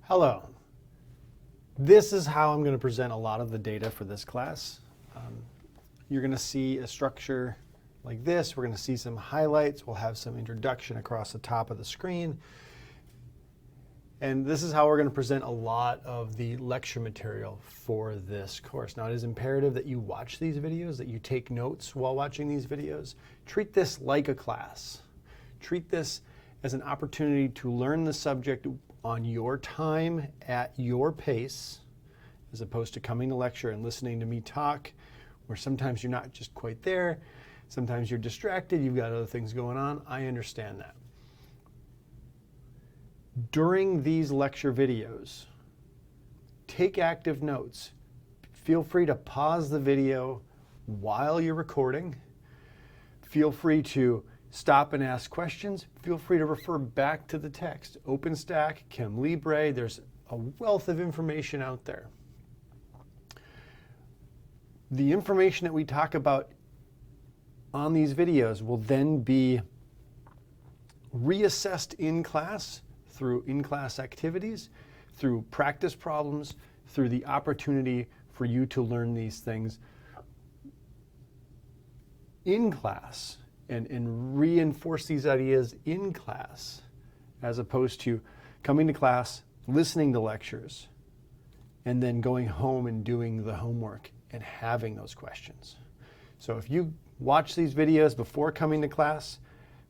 Hello. This is how I'm going to present a lot of the data for this class. You're going to see a structure like this. We're going to see some highlights. We'll have some introduction across the top of the screen. And this is how we're going to present a lot of the lecture material for this course. Now, it is imperative that you watch these videos, that you take notes while watching these videos. Treat this like a class. Treat this as an opportunity to learn the subject on your time, at your pace, as opposed to coming to lecture and listening to me talk, where sometimes you're not just quite there, sometimes you're distracted, you've got other things going on. I understand that. During these lecture videos, take active notes. Feel free to pause the video while you're recording. Feel free to stop and ask questions. Feel free to refer back to the text. OpenStack, ChemLibre, there's a wealth of information out there. The information that we talk about on these videos will then be reassessed in class through in-class activities, through practice problems, through the opportunity for you to learn these things in class. And reinforce these ideas in class, as opposed to coming to class, listening to lectures, and then going home and doing the homework and having those questions. So if you watch these videos before coming to class,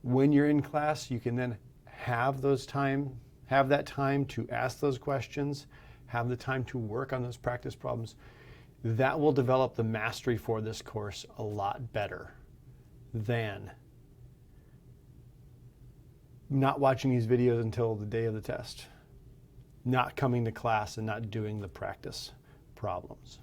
when you're in class, you can then have that time to ask those questions, have the time to work on those practice problems. That will develop the mastery for this course a lot better than not watching these videos until the day of the test, not coming to class and not doing the practice problems.